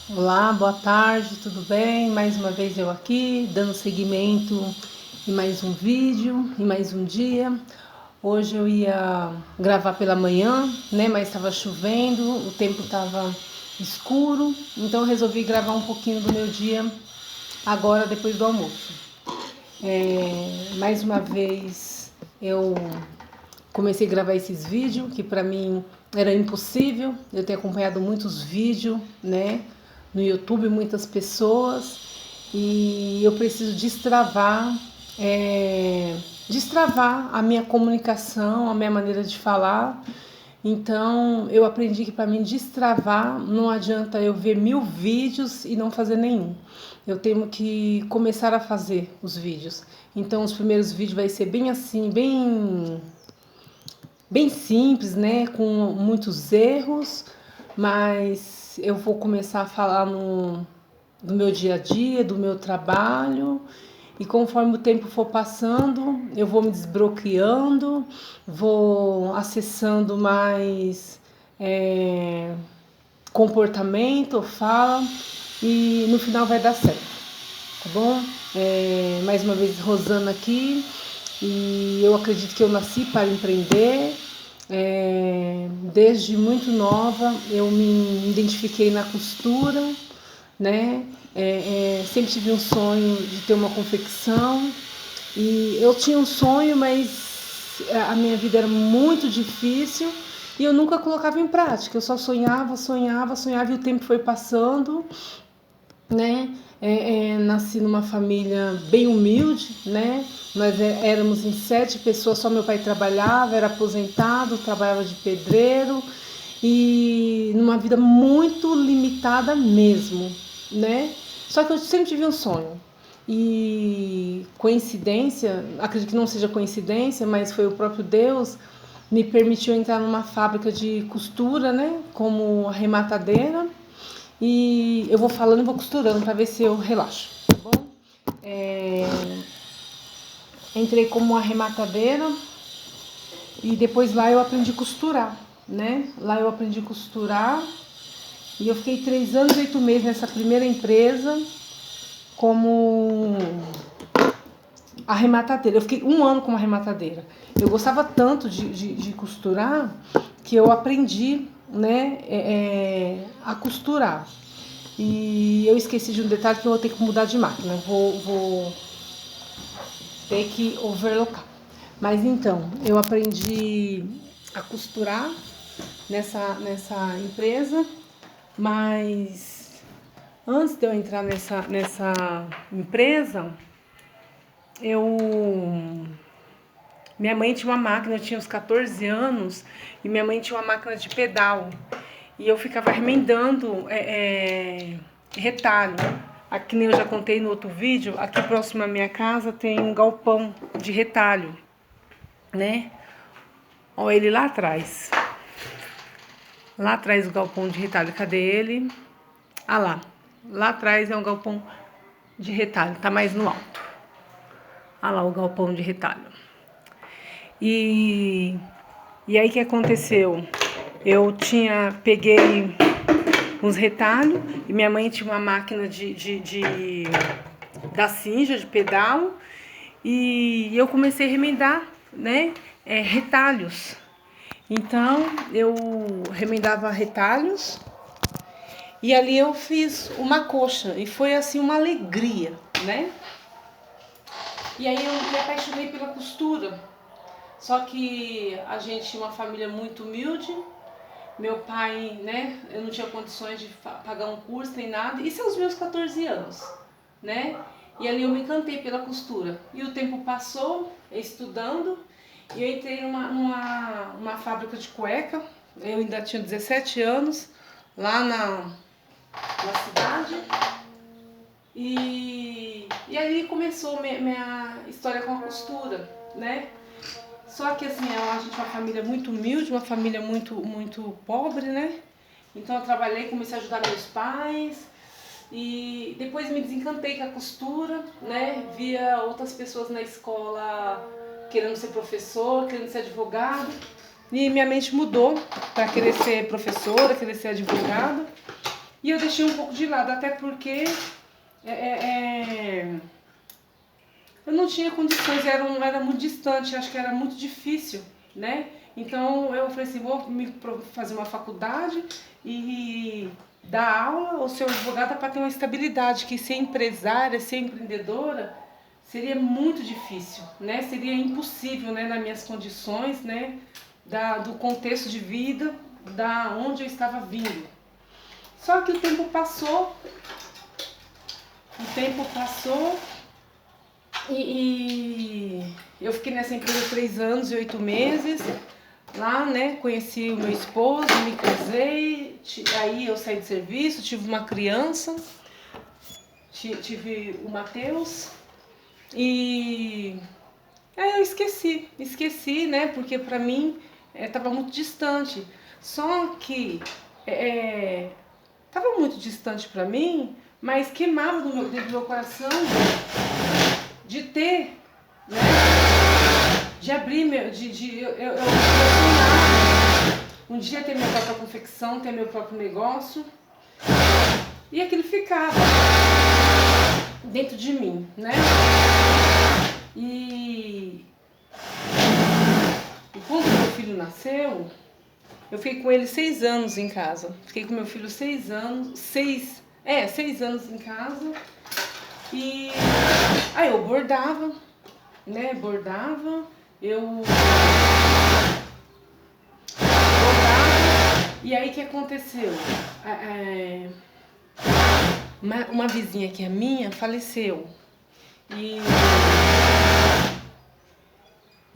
Olá, boa tarde, tudo bem? Mais uma vez eu aqui, dando seguimento em mais um vídeo, em mais um dia. Hoje eu ia gravar pela manhã, né? Mas estava chovendo, o tempo estava escuro, então eu resolvi gravar um pouquinho do meu dia agora, depois do almoço. Mais uma vez eu comecei a gravar esses vídeos, que para mim era impossível. Eu tenho acompanhado muitos vídeos, né, no YouTube, muitas pessoas, e eu preciso destravar a minha comunicação, a minha maneira de falar. Então eu aprendi que para mim destravar não adianta eu ver 1000 vídeos e não fazer nenhum. Eu tenho que começar a fazer os vídeos. Então os primeiros vídeos vai ser bem assim, bem simples, né, com muitos erros, mas eu vou começar a falar do meu dia a dia, do meu trabalho, e conforme o tempo for passando, eu vou me desbloqueando, vou acessando mais comportamento, fala, e no final vai dar certo, tá bom? Mais uma vez, Rosana aqui. E eu acredito que eu nasci para empreender. Desde muito nova eu me identifiquei na costura, né? Sempre tive um sonho de ter uma confecção e eu tinha um sonho, mas a minha vida era muito difícil e eu nunca colocava em prática. Eu só sonhava e o tempo foi passando, né? Nasci numa família bem humilde, né? Nós éramos em 7 pessoas, só meu pai trabalhava, era aposentado, trabalhava de pedreiro e numa vida muito limitada mesmo, né? Só que eu sempre tive um sonho e coincidência, acredito que não seja coincidência, mas foi o próprio Deus me permitiu entrar numa fábrica de costura, né? Como arrematadeira. E eu vou falando e vou costurando para ver se eu relaxo, tá bom? Entrei como arrematadeira e depois lá eu aprendi a costurar, né? Lá eu aprendi a costurar e eu fiquei 3 anos e 8 meses nessa primeira empresa como arrematadeira. Eu fiquei 1 ano como arrematadeira. Eu gostava tanto de costurar que eu aprendi, né, a costurar. E eu esqueci de um detalhe que eu vou ter que mudar de máquina. Vou ter que overlocar. Mas então, eu aprendi a costurar nessa empresa, mas antes de eu entrar nessa empresa, minha mãe tinha uma máquina, eu tinha uns 14 anos, e minha mãe tinha uma máquina de pedal. E eu ficava remendando retalho. Aqui nem eu já contei no outro vídeo, aqui próximo à minha casa tem um galpão de retalho, né? Olha ele lá atrás. Lá atrás o galpão de retalho, cadê ele? Ah lá, lá atrás é um galpão de retalho, tá mais no alto. Ah lá o galpão de retalho. E aí o que aconteceu? Eu peguei uns retalhos e minha mãe tinha uma máquina da Sinja, de pedal, e eu comecei a remendar, né, retalhos. Então eu remendava retalhos e ali eu fiz uma coxa e foi assim uma alegria, né? E aí eu me apaixonei pela costura. Só que a gente tinha uma família muito humilde. Meu pai, né, eu não tinha condições de pagar um curso nem nada. Isso aos meus 14 anos, né? E ali eu me encantei pela costura. E o tempo passou, estudando, e eu entrei numa fábrica de cueca. Eu ainda tinha 17 anos, lá na cidade. E ali começou minha história com a costura, né? Só que assim, a gente é uma família muito humilde, uma família muito pobre, né? Então eu trabalhei, comecei a ajudar meus pais e depois me desencantei com a costura, né? Via outras pessoas na escola querendo ser professor, querendo ser advogado E minha mente mudou para querer ser professora, querer ser advogada. E eu deixei um pouco de lado, até porque eu não tinha condições, era muito distante, acho que era muito difícil, né? Então eu falei assim, vou fazer uma faculdade e dar aula ou ser advogada para ter uma estabilidade, que ser empresária, ser empreendedora seria muito difícil, né? Seria impossível, né, nas minhas condições, né, do contexto de vida, da onde eu estava vindo. Só que o tempo passou e eu fiquei nessa empresa 3 anos e 8 meses. Lá, né, conheci o meu esposo, me casei, aí eu saí de serviço, tive uma criança, tive o Matheus e aí eu esqueci, né, porque pra mim estava muito distante. Só que estava muito distante pra mim, mas queimava dentro do meu coração de ter, né, de abrir eu sonhava um dia ter minha própria confecção, ter meu próprio negócio, e aquilo ficava dentro de mim, né? E quando meu filho nasceu, eu fiquei com ele 6 anos em casa. Fiquei com meu filho 6 anos, 6 anos em casa. E aí eu bordava, né? Eu e aí o que aconteceu? Uma vizinha que é minha faleceu. E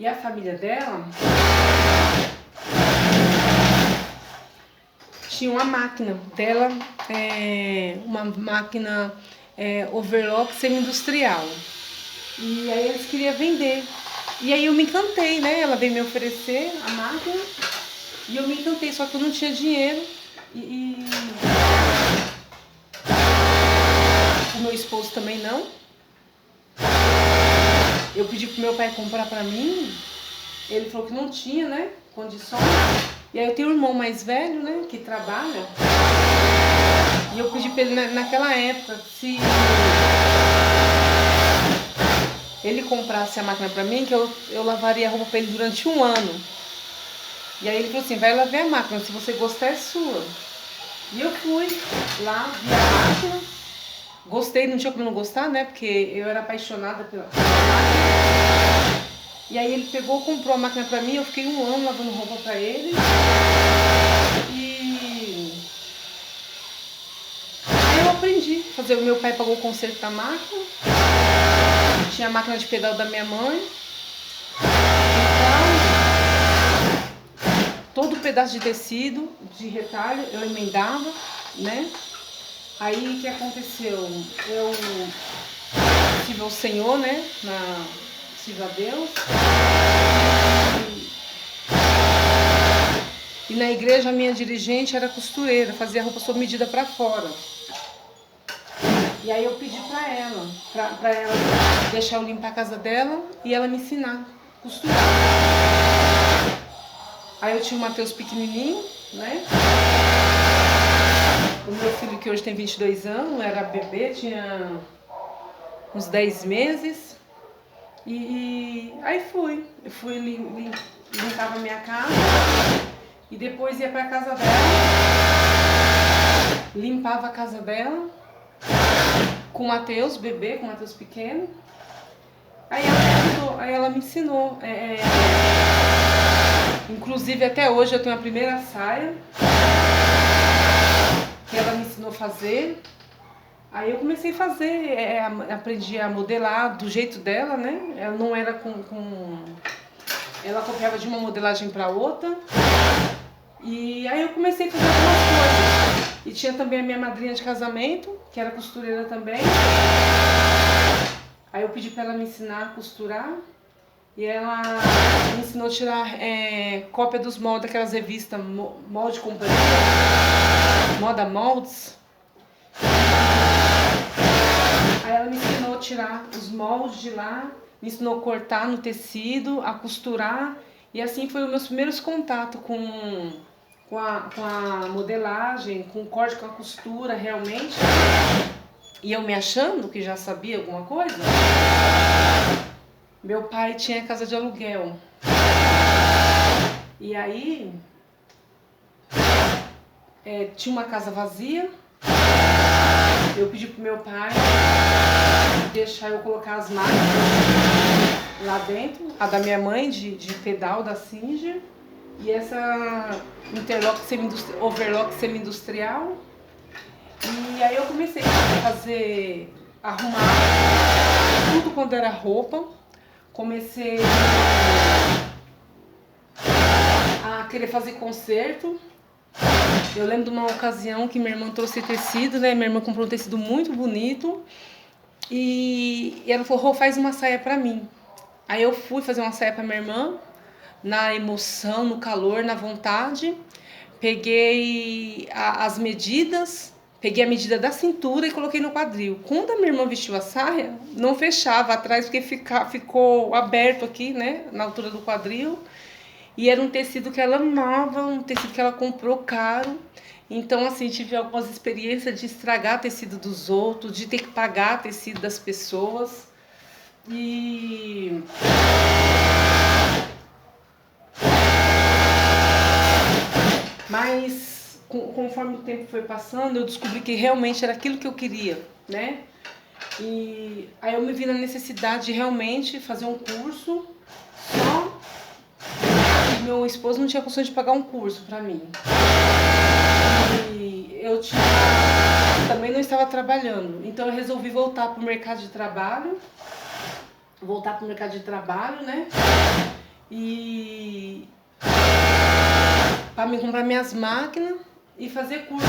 a família dela tinha uma máquina dela, uma máquina overlock semi-industrial. E aí eles queriam vender. E aí eu me encantei, né? Ela veio me oferecer a máquina e eu me encantei, só que eu não tinha dinheiro. E o meu esposo também não. Eu pedi pro meu pai comprar pra mim, ele falou que não tinha, né, condições. E aí eu tenho um irmão mais velho, né, que trabalha. E eu pedi pra ele naquela época se ele comprasse a máquina pra mim, que eu lavaria a roupa pra ele durante 1 ano. E aí ele falou assim, vai lavar a máquina, se você gostar é sua. E eu fui lá, vi a máquina, gostei, não tinha como não gostar, né, porque eu era apaixonada pela máquina. E aí ele pegou, comprou a máquina pra mim, eu fiquei 1 ano lavando roupa pra ele. E aí eu aprendi a fazer. O meu pai pagou o conserto da máquina. Tinha a máquina de pedal da minha mãe. Então, todo pedaço de tecido, de retalho, eu emendava, né? Aí o que aconteceu? Eu tive ao Senhor, né? Tive a Deus. E na igreja a minha dirigente era costureira, fazia roupa sob medida para fora. E aí eu pedi pra ela deixar eu limpar a casa dela e ela me ensinar a costurar. Aí eu tinha o Matheus pequenininho, né? O meu filho, que hoje tem 22 anos, era bebê, tinha uns 10 meses. E aí eu fui limpava a minha casa e depois ia pra casa dela, limpava a casa dela com o Matheus, bebê, com o Matheus pequeno. Aí ela me ensinou. Inclusive até hoje eu tenho a primeira saia que ela me ensinou a fazer. Aí eu comecei a fazer, aprendi a modelar do jeito dela, né? Ela não era ela copiava de uma modelagem para outra. E aí eu comecei a fazer algumas coisas. E tinha também a minha madrinha de casamento, que era costureira também. Aí eu pedi para ela me ensinar a costurar. E ela me ensinou a tirar cópia dos moldes, daquelas revistas Molde Companhia, Moda Moldes. Aí ela me ensinou a tirar os moldes de lá, me ensinou a cortar no tecido, a costurar. E assim foi os meus primeiros contatos com a modelagem, com o corte, com a costura, realmente. E eu me achando que já sabia alguma coisa. Meu pai tinha casa de aluguel. E aí, tinha uma casa vazia. Eu pedi pro meu pai deixar eu colocar as máquinas lá dentro. A da minha mãe, de pedal da Singer. E essa overlock semi-industrial. E aí eu comecei a arrumar tudo quando era roupa. Comecei a querer fazer concerto. Eu lembro de uma ocasião que minha irmã trouxe tecido, né? Minha irmã comprou um tecido muito bonito. E ela falou, Rô, faz uma saia pra mim. Aí eu fui fazer uma saia pra minha irmã, na emoção, no calor, na vontade. Peguei as medidas, peguei a medida da cintura e coloquei no quadril. Quando a minha irmã vestiu a saia, não fechava atrás, porque ficou aberto aqui, né, na altura do quadril. E era um tecido que ela amava, um tecido que ela comprou caro. Então, assim, tive algumas experiências de estragar tecido dos outros, de ter que pagar tecido das pessoas. Mas, conforme o tempo foi passando, eu descobri que realmente era aquilo que eu queria, né? E aí eu me vi na necessidade de realmente fazer um curso, só que meu esposo não tinha condições de pagar um curso pra mim. E eu também não estava trabalhando, então eu resolvi voltar pro mercado de trabalho, né? E para me comprar minhas máquinas e fazer curso.